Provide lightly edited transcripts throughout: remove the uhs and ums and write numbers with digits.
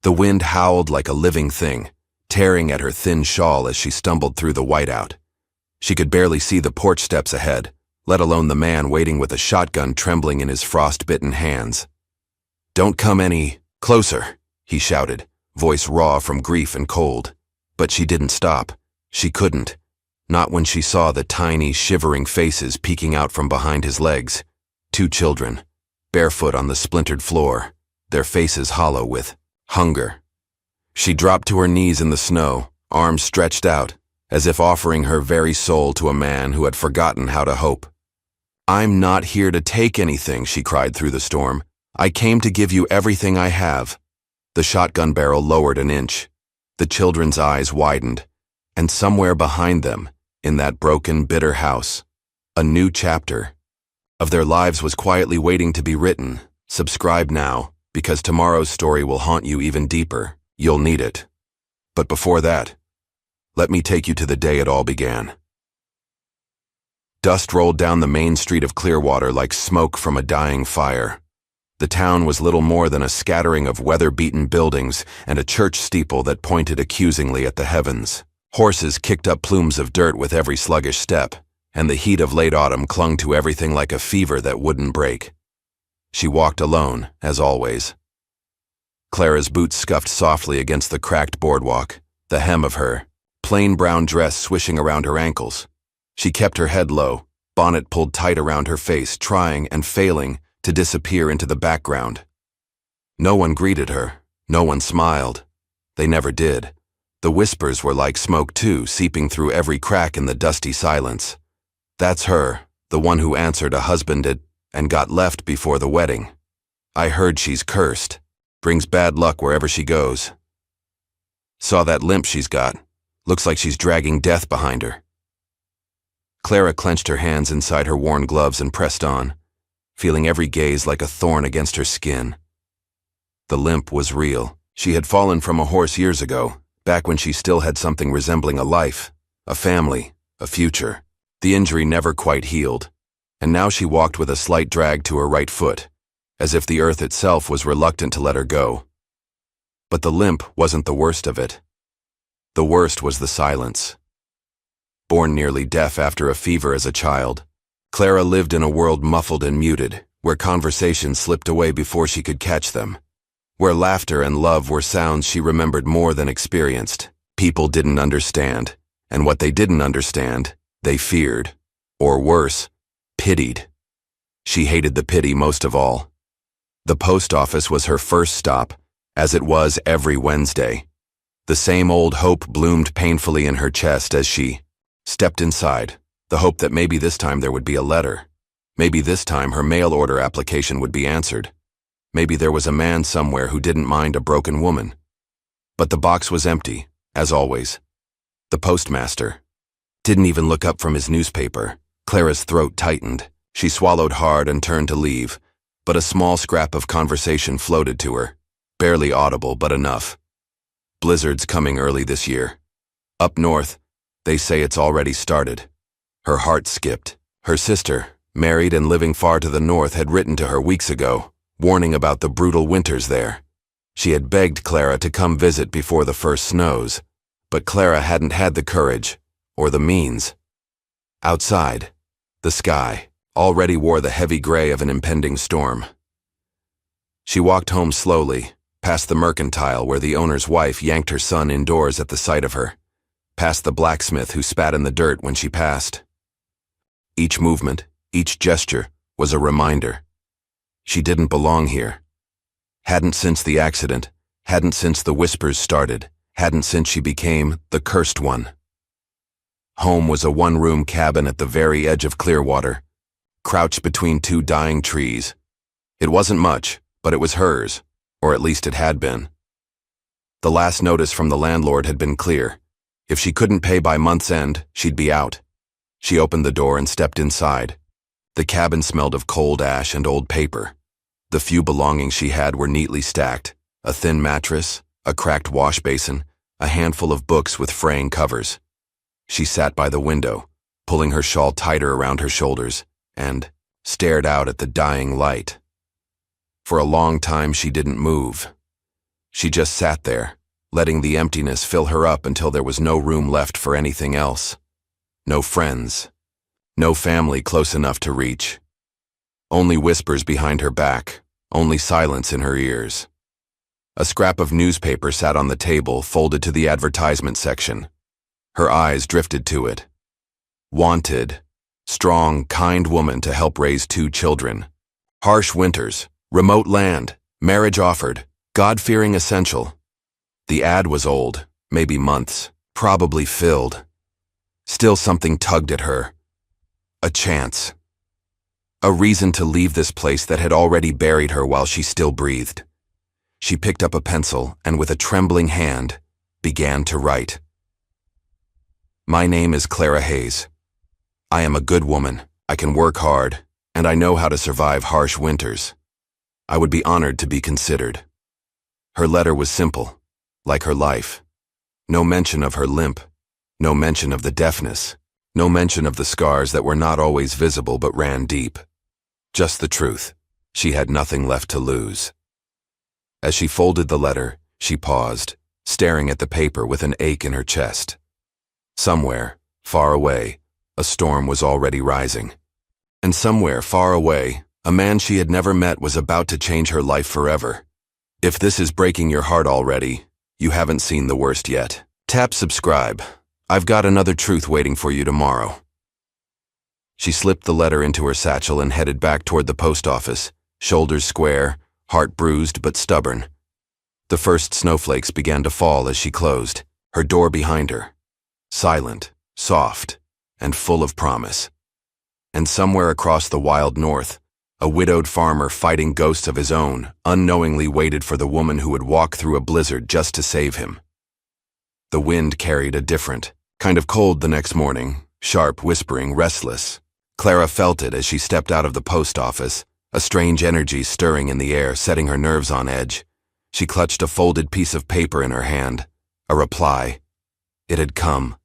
The wind howled like a living thing, tearing at her thin shawl as she stumbled through the whiteout. She could barely see the porch steps ahead, let alone the man waiting with a shotgun trembling in his frost-bitten hands. "Don't come any closer," he shouted, voice raw from grief and cold. But she didn't stop. She couldn't. Not when she saw the tiny, shivering faces peeking out from behind his legs. 2 children, barefoot on the splintered floor, their faces hollow with hunger. She dropped to her knees in the snow, arms stretched out, as if offering her very soul to a man who had forgotten how to hope. "I'm not here to take anything," she cried through the storm. "I came to give you everything I have." The shotgun barrel lowered an inch. The children's eyes widened, and somewhere behind them, in that broken, bitter house, a new chapter of their lives was quietly waiting to be written. Subscribe now, because tomorrow's story will haunt you even deeper. You'll need it. But before that, let me take you to the day it all began. Dust rolled down the main street of Clearwater like smoke from a dying fire. The town was little more than a scattering of weather-beaten buildings and a church steeple that pointed accusingly at the heavens. Horses kicked up plumes of dirt with every sluggish step, and the heat of late autumn clung to everything like a fever that wouldn't break. She walked alone, as always. Clara's boots scuffed softly against the cracked boardwalk, the hem of her plain brown dress swishing around her ankles. She kept her head low, bonnet pulled tight around her face, trying and failing to disappear into the background. No one greeted her. No one smiled. They never did. The whispers were like smoke too, seeping through every crack in the dusty silence. "That's her, the one who answered a husband and got left before the wedding. I heard she's cursed. Brings bad luck wherever she goes. Saw that limp she's got. Looks like she's dragging death behind her." Clara clenched her hands inside her worn gloves and pressed on, feeling every gaze like a thorn against her skin. The limp was real. She had fallen from a horse years ago, back when she still had something resembling a life, a family, a future. The injury never quite healed, and now she walked with a slight drag to her right foot, as if the earth itself was reluctant to let her go. But the limp wasn't the worst of it. The worst was the silence. Born nearly deaf after a fever as a child, Clara lived in a world muffled and muted, where conversations slipped away before she could catch them, where laughter and love were sounds she remembered more than experienced. People didn't understand, and what they didn't understand, they feared, or worse, pitied. She hated the pity most of all. The post office was her first stop, as it was every Wednesday. The same old hope bloomed painfully in her chest as she stepped inside, the hope that maybe this time there would be a letter. Maybe this time her mail order application would be answered. Maybe there was a man somewhere who didn't mind a broken woman. But the box was empty, as always. The postmaster didn't even look up from his newspaper. Clara's throat tightened. She swallowed hard and turned to leave, but a small scrap of conversation floated to her, barely audible but enough. "Blizzard's coming early this year. Up north, they say it's already started." Her heart skipped. Her sister, married and living far to the north, had written to her weeks ago, warning about the brutal winters there. She had begged Clara to come visit before the first snows, but Clara hadn't had the courage, or the means. Outside, the sky already wore the heavy gray of an impending storm. She walked home slowly, past the mercantile where the owner's wife yanked her son indoors at the sight of her, past the blacksmith who spat in the dirt when she passed. Each movement, each gesture, was a reminder. She didn't belong here. Hadn't since the accident, hadn't since the whispers started, hadn't since she became the cursed one. Home was a one-room cabin at the very edge of Clearwater, crouched between 2 dying trees. It wasn't much, but it was hers, or at least it had been. The last notice from the landlord had been clear. If she couldn't pay by month's end, she'd be out. She opened the door and stepped inside. The cabin smelled of cold ash and old paper. The few belongings she had were neatly stacked: a thin mattress, a cracked wash basin, a handful of books with fraying covers. She sat by the window, pulling her shawl tighter around her shoulders, and stared out at the dying light. For a long time she didn't move. She just sat there, letting the emptiness fill her up until there was no room left for anything else. No friends. No family close enough to reach. Only whispers behind her back, only silence in her ears. A scrap of newspaper sat on the table, folded to the advertisement section. Her eyes drifted to it. Wanted. Strong, kind woman to help raise 2 children. Harsh winters. Remote land. Marriage offered. God-fearing essential. The ad was old, maybe months, probably filled. Still something tugged at her. A chance. A reason to leave this place that had already buried her while she still breathed. She picked up a pencil and with a trembling hand, began to write. My name is Clara Hayes. I am a good woman, I can work hard, and I know how to survive harsh winters. I would be honored to be considered. Her letter was simple, like her life. No mention of her limp, no mention of the deafness, no mention of the scars that were not always visible but ran deep. Just the truth. She had nothing left to lose. As she folded the letter, she paused, staring at the paper with an ache in her chest. Somewhere, far away, a storm was already rising. And somewhere, far away, a man she had never met was about to change her life forever. If this is breaking your heart already, you haven't seen the worst yet. Tap subscribe. I've got another truth waiting for you tomorrow. She slipped the letter into her satchel and headed back toward the post office, shoulders square, heart bruised but stubborn. The first snowflakes began to fall as she closed, her door behind her. Silent, soft, and full of promise. And somewhere across the wild north, a widowed farmer fighting ghosts of his own unknowingly waited for the woman who would walk through a blizzard just to save him. The wind carried a different, kind of cold the next morning, sharp, whispering, restless. Clara felt it as she stepped out of the post office, a strange energy stirring in the air, setting her nerves on edge. She clutched a folded piece of paper in her hand. A reply. It had come.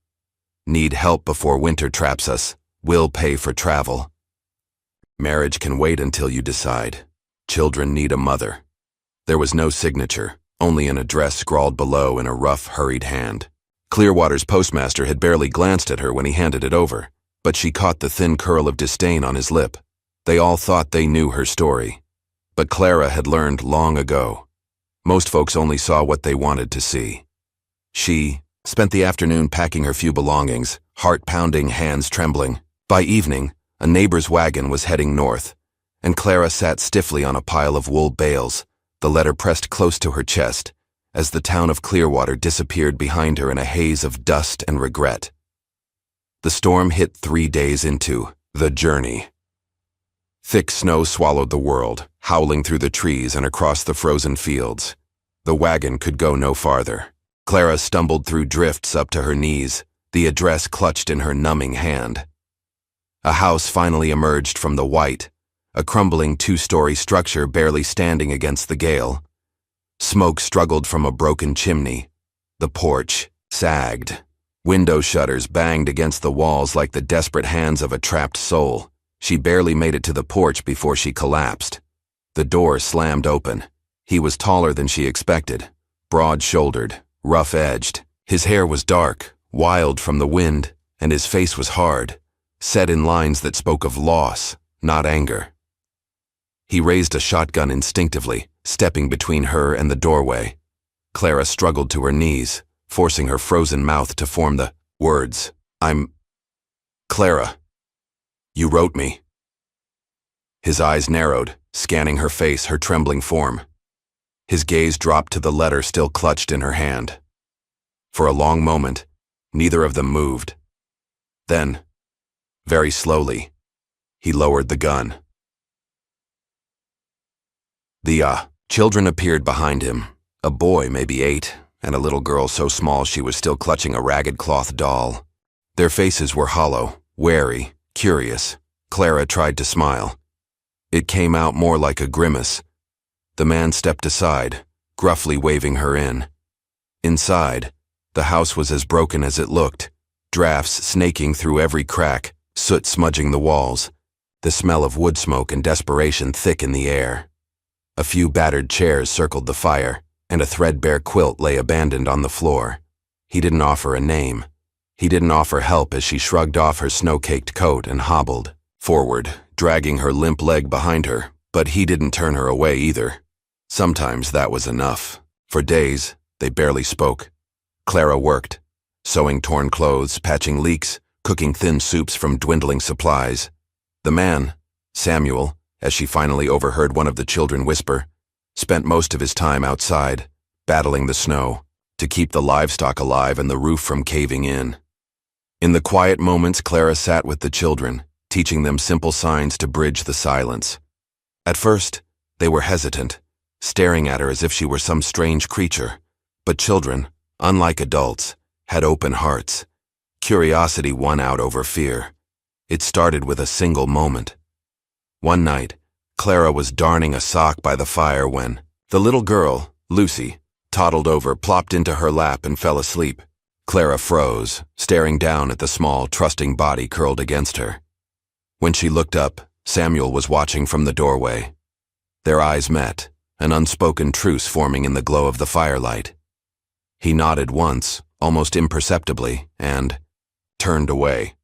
Need help before winter traps us. Will pay for travel. Marriage can wait until you decide. Children need a mother. There was no signature, only an address scrawled below in a rough, hurried hand. Clearwater's postmaster had barely glanced at her when he handed it over, but she caught the thin curl of disdain on his lip. They all thought they knew her story. But Clara had learned long ago. Most folks only saw what they wanted to see. She spent the afternoon packing her few belongings, heart pounding, hands trembling. By evening, a neighbor's wagon was heading north, and Clara sat stiffly on a pile of wool bales, the letter pressed close to her chest, as the town of Clearwater disappeared behind her in a haze of dust and regret. The storm hit 3 days into the journey. Thick snow swallowed the world, howling through the trees and across the frozen fields. The wagon could go no farther. Clara stumbled through drifts up to her knees, the address clutched in her numbing hand. A house finally emerged from the white, a crumbling 2-story structure barely standing against the gale. Smoke struggled from a broken chimney. The porch sagged. Window shutters banged against the walls like the desperate hands of a trapped soul. She barely made it to the porch before she collapsed. The door slammed open. He was taller than she expected, broad-shouldered, rough-edged. His hair was dark, wild from the wind, and his face was hard, set in lines that spoke of loss, not anger. He raised a shotgun instinctively, stepping between her and the doorway. Clara struggled to her knees, forcing her frozen mouth to form the words. Clara. You wrote me. His eyes narrowed, scanning her face, her trembling form. His gaze dropped to the letter still clutched in her hand. For a long moment, neither of them moved. Then, very slowly, he lowered the gun. The children appeared behind him, a boy maybe 8, and a little girl so small she was still clutching a ragged cloth doll. Their faces were hollow, wary, curious. Clara tried to smile. It came out more like a grimace. The man stepped aside, gruffly waving her in. Inside, the house was as broken as it looked, drafts snaking through every crack, soot smudging the walls, the smell of wood smoke and desperation thick in the air. A few battered chairs circled the fire, and a threadbare quilt lay abandoned on the floor. He didn't offer a name. He didn't offer help as she shrugged off her snow-caked coat and hobbled forward, dragging her limp leg behind her, but he didn't turn her away either. Sometimes that was enough. For days, they barely spoke. Clara worked, sewing torn clothes, patching leaks, cooking thin soups from dwindling supplies. The man, Samuel, as she finally overheard one of the children whisper, spent most of his time outside, battling the snow, to keep the livestock alive and the roof from caving in. In the quiet moments, Clara sat with the children, teaching them simple signs to bridge the silence. At first, they were hesitant, staring at her as if she were some strange creature. But children, unlike adults, had open hearts. Curiosity won out over fear. It started with a single moment. One night, Clara was darning a sock by the fire when the little girl, Lucy, toddled over, plopped into her lap, and fell asleep. Clara froze, staring down at the small, trusting body curled against her. When she looked up, Samuel was watching from the doorway. Their eyes met, an unspoken truce forming in the glow of the firelight. He nodded once, almost imperceptibly, and turned away.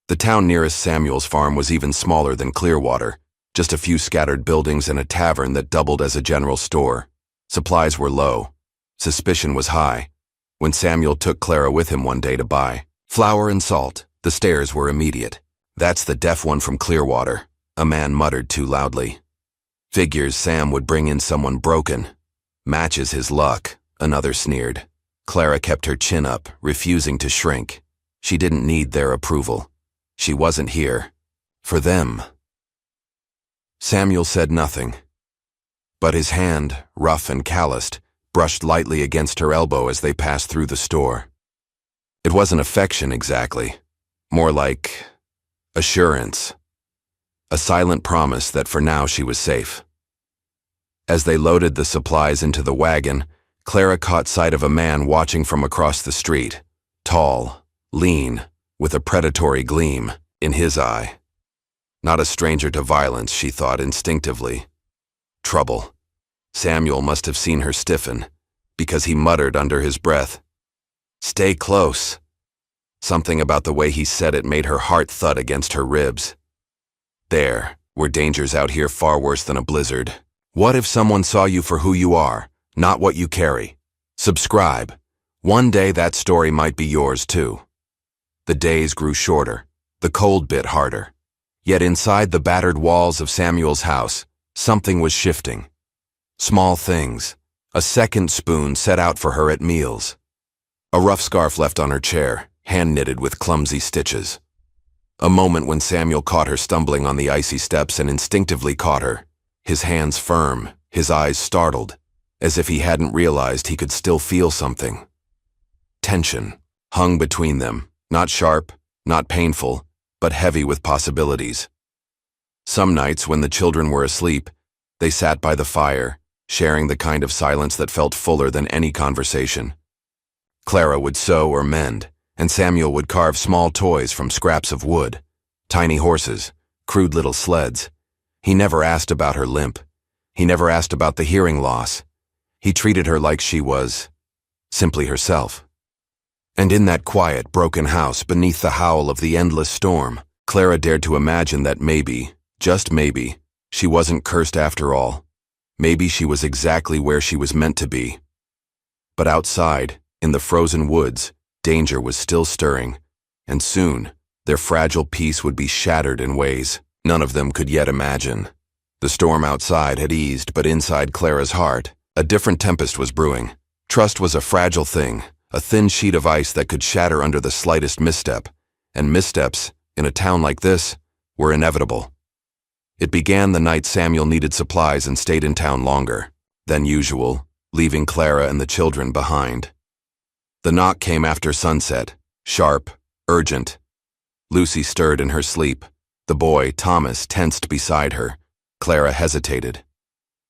The town nearest Samuel's farm was even smaller than Clearwater, just a few scattered buildings and a tavern that doubled as a general store. Supplies were low. Suspicion was high. When Samuel took Clara with him one day to buy flour and salt, the stares were immediate. "That's the deaf one from Clearwater," a man muttered too loudly. "Figures Sam would bring in someone broken. Matches his luck," another sneered. Clara kept her chin up, refusing to shrink. She didn't need their approval. She wasn't here for them. Samuel said nothing, but his hand, rough and calloused, brushed lightly against her elbow as they passed through the store. It wasn't affection exactly, more like assurance, a silent promise that for now she was safe. As they loaded the supplies into the wagon, Clara caught sight of a man watching from across the street, tall, lean, with a predatory gleam in his eye. Not a stranger to violence, she thought instinctively. Trouble. Samuel must have seen her stiffen, because he muttered under his breath, "Stay close." Something about the way he said it made her heart thud against her ribs. There were dangers out here far worse than a blizzard. What if someone saw you for who you are, not what you carry? Subscribe. One day that story might be yours too. The days grew shorter, the cold bit harder. Yet inside the battered walls of Samuel's house, something was shifting. Small things. A second spoon set out for her at meals. A rough scarf left on her chair, hand-knitted with clumsy stitches. A moment when Samuel caught her stumbling on the icy steps and instinctively caught her, his hands firm, his eyes startled, as if he hadn't realized he could still feel something. Tension hung between them, not sharp, not painful, but heavy with possibilities. Some nights when the children were asleep, they sat by the fire, sharing the kind of silence that felt fuller than any conversation. Clara would sew or mend, and Samuel would carve small toys from scraps of wood, tiny horses, crude little sleds. He never asked about her limp. He never asked about the hearing loss. He treated her like she was simply herself. And in that quiet, broken house beneath the howl of the endless storm, Clara dared to imagine that maybe, just maybe, she wasn't cursed after all. Maybe she was exactly where she was meant to be. But outside, in the frozen woods, danger was still stirring, and soon, their fragile peace would be shattered in ways none of them could yet imagine. The storm outside had eased, but inside Clara's heart, a different tempest was brewing. Trust was a fragile thing, a thin sheet of ice that could shatter under the slightest misstep, and missteps, in a town like this, were inevitable. It began the night Samuel needed supplies and stayed in town longer than usual, leaving Clara and the children behind. The knock came after sunset, sharp, urgent. Lucy stirred in her sleep. The boy, Thomas, tensed beside her. Clara hesitated.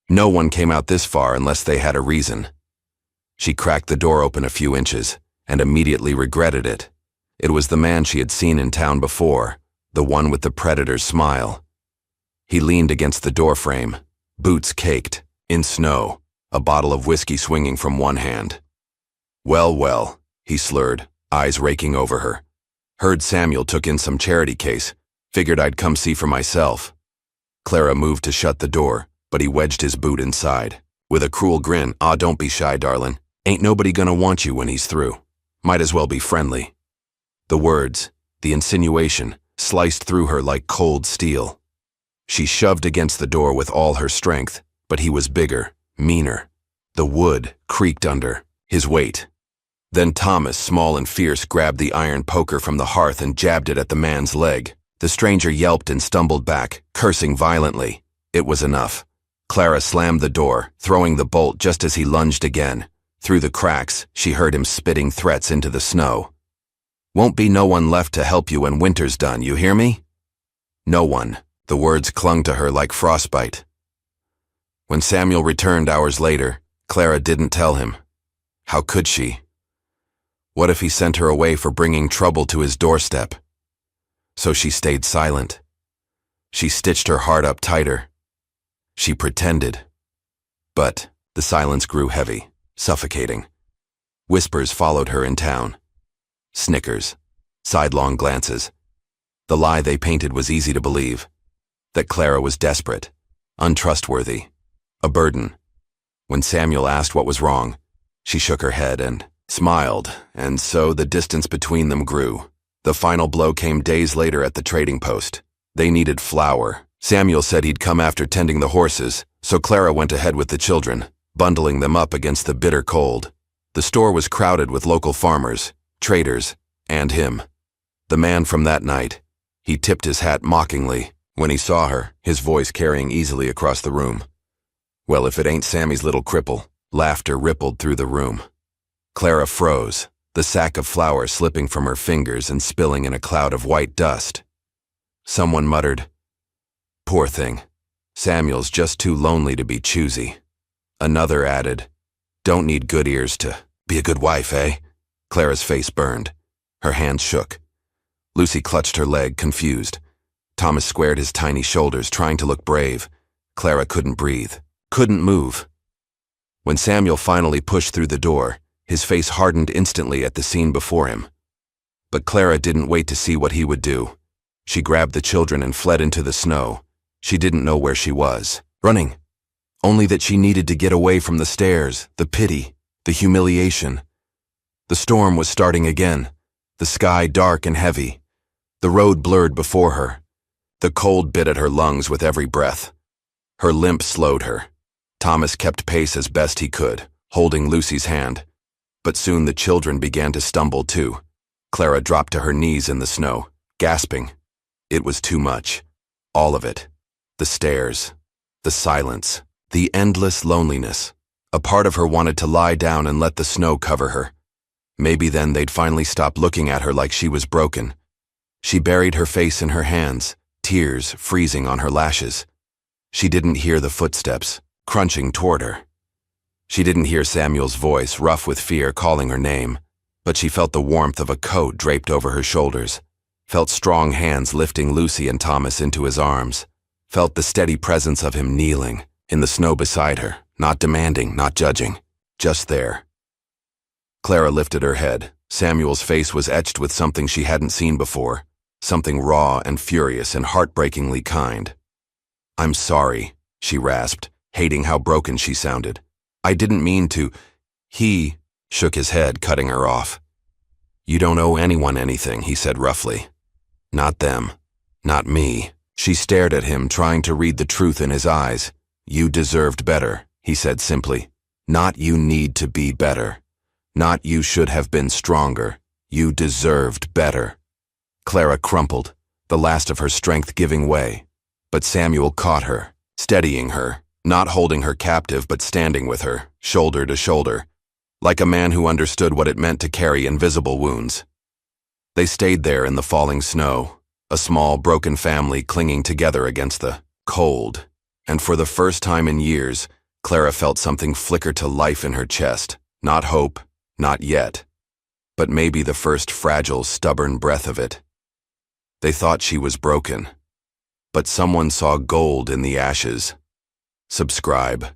No one came out this far unless they had a reason. She cracked the door open a few inches and immediately regretted it. It was the man she had seen in town before, the one with the predator's smile. He leaned against the doorframe, boots caked, in snow, a bottle of whiskey swinging from one hand. "Well, well," he slurred, eyes raking over her. "Heard Samuel took in some charity case. Figured I'd come see for myself." Clara moved to shut the door, but he wedged his boot inside. With a cruel grin, "Aw, don't be shy, darlin'. Ain't nobody gonna want you when he's through. Might as well be friendly." The words, the insinuation, sliced through her like cold steel. She shoved against the door with all her strength, but he was bigger, meaner. The wood creaked under his weight. Then Thomas, small and fierce, grabbed the iron poker from the hearth and jabbed it at the man's leg. The stranger yelped and stumbled back, cursing violently. It was enough. Clara slammed the door, throwing the bolt just as he lunged again. Through the cracks, she heard him spitting threats into the snow. "Won't be no one left to help you when winter's done, you hear me?" No one. The words clung to her like frostbite. When Samuel returned hours later, Clara didn't tell him. How could she? What if he sent her away for bringing trouble to his doorstep? So she stayed silent. She stitched her heart up tighter. She pretended. But the silence grew heavy, suffocating. Whispers followed her in town. Snickers, sidelong glances. The lie they painted was easy to believe. That Clara was desperate, untrustworthy, a burden. When Samuel asked what was wrong, she shook her head and smiled, and so the distance between them grew. The final blow came days later at the trading post. They needed flour. Samuel said he'd come after tending the horses, so Clara went ahead with the children, bundling them up against the bitter cold. The store was crowded with local farmers, traders, and him. The man from that night. He tipped his hat mockingly when he saw her, his voice carrying easily across the room. "Well, if it ain't Sammy's little cripple." Laughter rippled through the room. Clara froze, the sack of flour slipping from her fingers and spilling in a cloud of white dust. Someone muttered, "Poor thing. Samuel's just too lonely to be choosy." Another added, "Don't need good ears to be a good wife, eh?" Clara's face burned. Her hands shook. Lucy clutched her leg, confused. Thomas squared his tiny shoulders, trying to look brave. Clara couldn't breathe, couldn't move. When Samuel finally pushed through the door, his face hardened instantly at the scene before him. But Clara didn't wait to see what he would do. She grabbed the children and fled into the snow. She didn't know where she was. Running. Only that she needed to get away from the stares, the pity, the humiliation. The storm was starting again, the sky dark and heavy. The road blurred before her. The cold bit at her lungs with every breath. Her limp slowed her. Thomas kept pace as best he could, holding Lucy's hand. But soon the children began to stumble too. Clara dropped to her knees in the snow, gasping. It was too much. All of it. The stares, the silence, the endless loneliness. A part of her wanted to lie down and let the snow cover her. Maybe then they'd finally stop looking at her like she was broken. She buried her face in her hands, tears freezing on her lashes. She didn't hear the footsteps, crunching toward her. She didn't hear Samuel's voice, rough with fear, calling her name, but she felt the warmth of a coat draped over her shoulders, felt strong hands lifting Lucy and Thomas into his arms, felt the steady presence of him kneeling in the snow beside her, not demanding, not judging, just there. Clara lifted her head. Samuel's face was etched with something she hadn't seen before, something raw and furious and heartbreakingly kind. "I'm sorry," she rasped, hating how broken she sounded. "I didn't mean to." He shook his head, cutting her off. "You don't owe anyone anything," he said roughly. "Not them. Not me." She stared at him, trying to read the truth in his eyes. "You deserved better," he said simply. "Not you need to be better. Not you should have been stronger. You deserved better." Clara crumpled, the last of her strength giving way. But Samuel caught her, steadying her, not holding her captive but standing with her, shoulder to shoulder, like a man who understood what it meant to carry invisible wounds. They stayed there in the falling snow, a small, broken family clinging together against the cold, and for the first time in years, Clara felt something flicker to life in her chest. Not hope, not yet, but maybe the first fragile, stubborn breath of it. They thought she was broken, but someone saw gold in the ashes. Subscribe.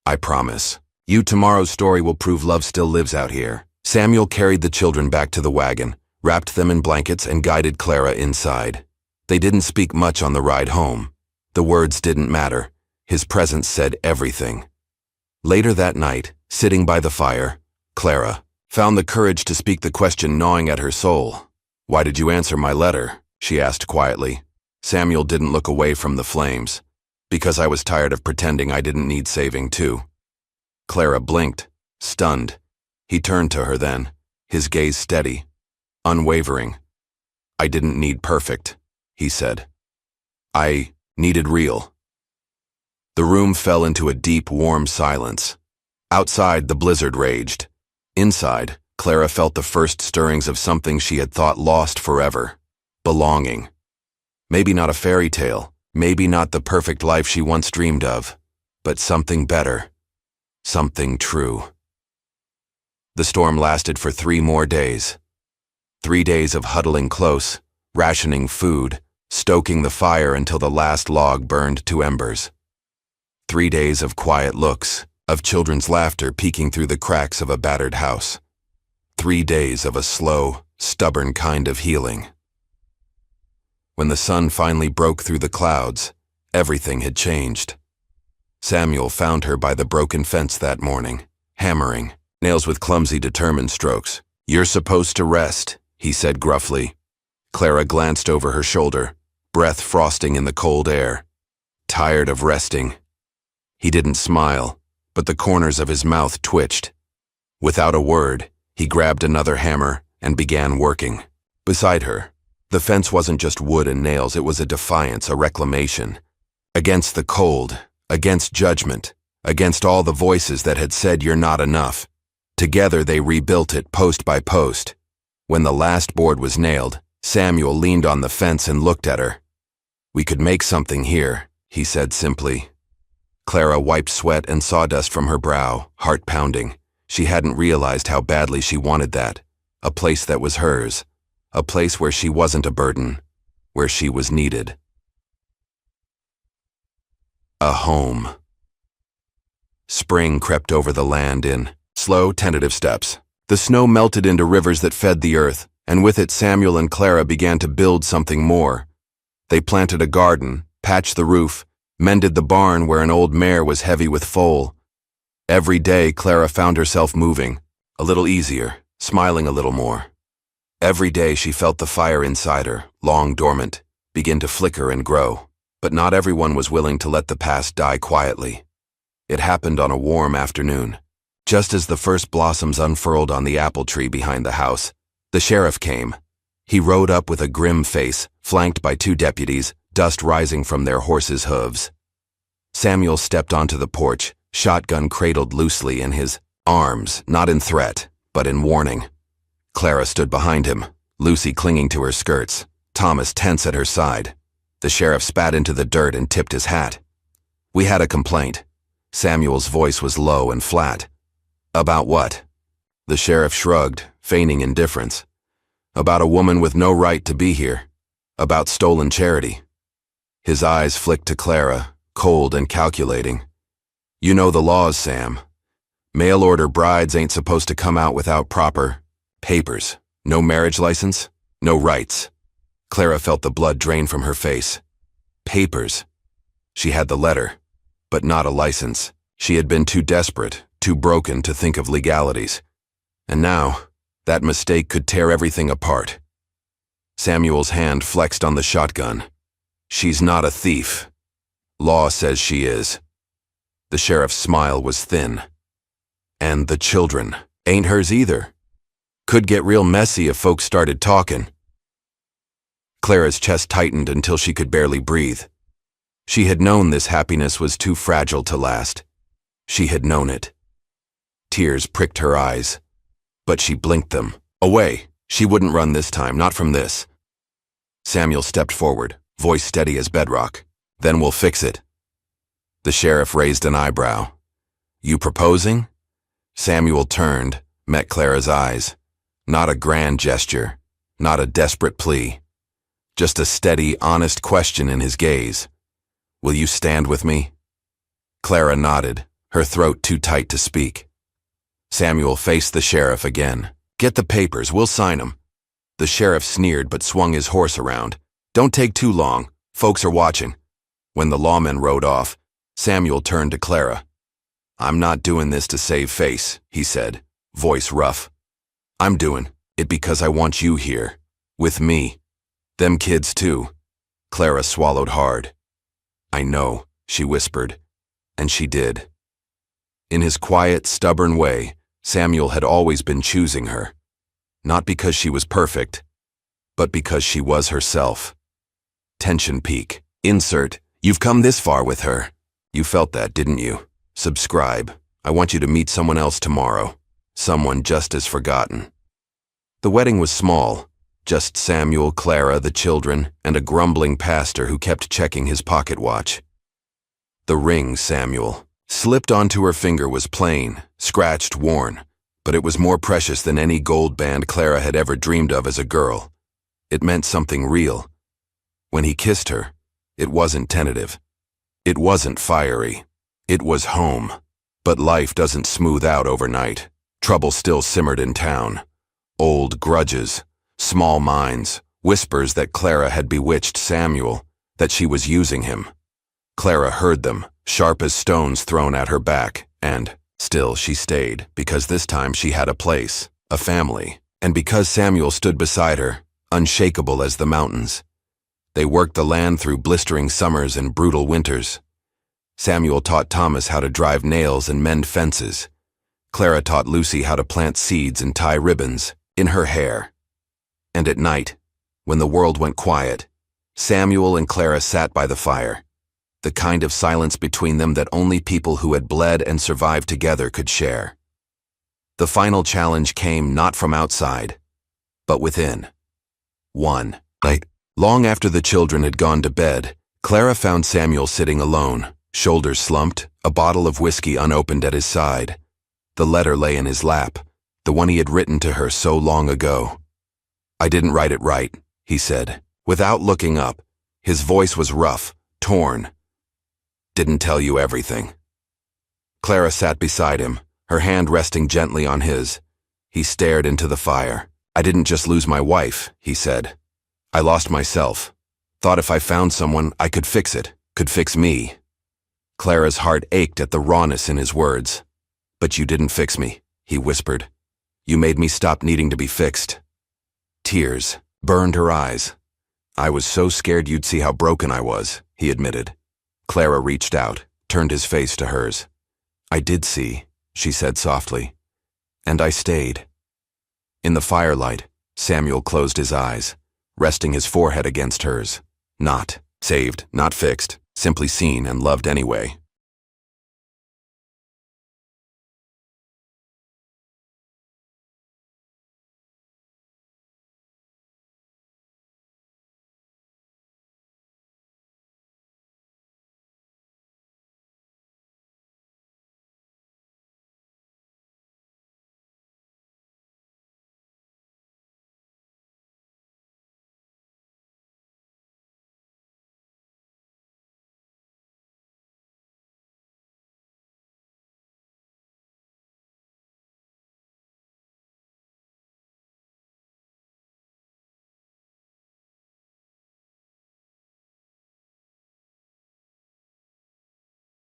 I promise. Tomorrow's story will prove love still lives out here. Samuel carried the children back to the wagon, wrapped them in blankets, and guided Clara inside. They didn't speak much on the ride home. The words didn't matter. His presence said everything. Later that night, sitting by the fire, Clara found the courage to speak the question gnawing at her soul. "Why did you answer my letter?" she asked quietly. Samuel didn't look away from the flames. "Because I was tired of pretending I didn't need saving too." Clara blinked, stunned. He turned to her then, his gaze steady, unwavering. "I didn't need perfect," he said. "I needed real." The room fell into a deep, warm silence. Outside, the blizzard raged. Inside, Clara felt the first stirrings of something she had thought lost forever. Belonging. Maybe not a fairy tale, maybe not the perfect life she once dreamed of, but something better. Something true. The storm lasted for 3 more days. 3 days of huddling close, rationing food, stoking the fire until the last log burned to embers. 3 days of quiet looks, of children's laughter peeking through the cracks of a battered house. 3 days of a slow, stubborn kind of healing. When the sun finally broke through the clouds, everything had changed. Samuel found her by the broken fence that morning, hammering, nails with clumsy, determined strokes. "You're supposed to rest," he said gruffly. Clara glanced over her shoulder, breath frosting in the cold air. "Tired of resting." He didn't smile, but the corners of his mouth twitched. Without a word, he grabbed another hammer and began working. Beside her, the fence wasn't just wood and nails, it was a defiance, a reclamation. Against the cold, against judgment, against all the voices that had said you're not enough. Together they rebuilt it post by post. When the last board was nailed, Samuel leaned on the fence and looked at her. "We could make something here," he said simply. Clara wiped sweat and sawdust from her brow, heart pounding. She hadn't realized how badly she wanted that. A place that was hers. A place where she wasn't a burden. Where she was needed. A home. Spring crept over the land in slow, tentative steps. The snow melted into rivers that fed the earth, and with it Samuel and Clara began to build something more. They planted a garden, patched the roof, mended the barn where an old mare was heavy with foal. Every day Clara found herself moving, a little easier, smiling a little more. Every day she felt the fire inside her, long dormant, begin to flicker and grow. But not everyone was willing to let the past die quietly. It happened on a warm afternoon. Just as the first blossoms unfurled on the apple tree behind the house, the sheriff came. He rode up with a grim face, flanked by 2 deputies, dust rising from their horses' hooves. Samuel stepped onto the porch, shotgun cradled loosely in his arms, not in threat, but in warning. Clara stood behind him, Lucy clinging to her skirts, Thomas tense at her side. The sheriff spat into the dirt and tipped his hat. "We had a complaint." Samuel's voice was low and flat. "About what?" The sheriff shrugged, feigning indifference. "About a woman with no right to be here. About stolen charity." His eyes flicked to Clara, cold and calculating. "You know the laws, Sam. Mail-order brides ain't supposed to come out without proper papers. No marriage license, no rights." Clara felt the blood drain from her face. Papers. She had the letter, but not a license. She had been too desperate, too broken to think of legalities. And now, that mistake could tear everything apart. Samuel's hand flexed on the shotgun. "She's not a thief. Law says she is." The sheriff's smile was thin. "And the children ain't hers either. Could get real messy if folks started talking." Clara's chest tightened until she could barely breathe. She had known this happiness was too fragile to last. She had known it. Tears pricked her eyes, but she blinked them away. She wouldn't run this time, not from this. Samuel stepped forward, voice steady as bedrock. "Then we'll fix it." The sheriff raised an eyebrow. "You proposing?" Samuel turned, met Clara's eyes. Not a grand gesture, not a desperate plea. Just a steady, honest question in his gaze. "Will you stand with me?" Clara nodded, her throat too tight to speak. Samuel faced the sheriff again. "Get the papers, we'll sign 'em." The sheriff sneered but swung his horse around. "Don't take too long, folks are watching." When the lawman rode off, Samuel turned to Clara. "I'm not doing this to save face," he said, voice rough. "I'm doing it because I want you here, with me. Them kids too." Clara swallowed hard. "I know," she whispered, and she did. In his quiet, stubborn way, Samuel had always been choosing her. Not because she was perfect, but because she was herself. Tension peak. Insert, "You've come this far with her." You felt that, didn't you? Subscribe. I want you to meet someone else tomorrow. Someone just as forgotten. The wedding was small. Just Samuel, Clara, the children, and a grumbling pastor who kept checking his pocket watch. The ring Samuel slipped onto her finger was plain, scratched, worn, but it was more precious than any gold band Clara had ever dreamed of as a girl. It meant something real. When he kissed her, it wasn't tentative. It wasn't fiery. It was home. But life doesn't smooth out overnight. Trouble still simmered in town. Old grudges, small minds, whispers that Clara had bewitched Samuel, that she was using him. Clara heard them, sharp as stones thrown at her back, and still she stayed, because this time she had a place, a family, and because Samuel stood beside her, unshakable as the mountains. They worked the land through blistering summers and brutal winters. Samuel taught Thomas how to drive nails and mend fences. Clara taught Lucy how to plant seeds and tie ribbons in her hair. And at night, when the world went quiet, Samuel and Clara sat by the fire, the kind of silence between them that only people who had bled and survived together could share. The final challenge came not from outside, but within. One night, long after the children had gone to bed, Clara found Samuel sitting alone, shoulders slumped, a bottle of whiskey unopened at his side. The letter lay in his lap, the one he had written to her so long ago. "I didn't write it right," he said, without looking up. His voice was rough, torn. "Didn't tell you everything." Clara sat beside him, her hand resting gently on his. He stared into the fire. "I didn't just lose my wife," he said. "I lost myself. Thought if I found someone, I could fix it, could fix me." Clara's heart ached at the rawness in his words. "But you didn't fix me," he whispered. "You made me stop needing to be fixed." Tears burned her eyes. "I was so scared you'd see how broken I was," he admitted. Clara reached out, turned his face to hers. "I did see," she said softly. "And I stayed." In the firelight, Samuel closed his eyes, resting his forehead against hers. Not saved, not fixed, simply seen and loved anyway.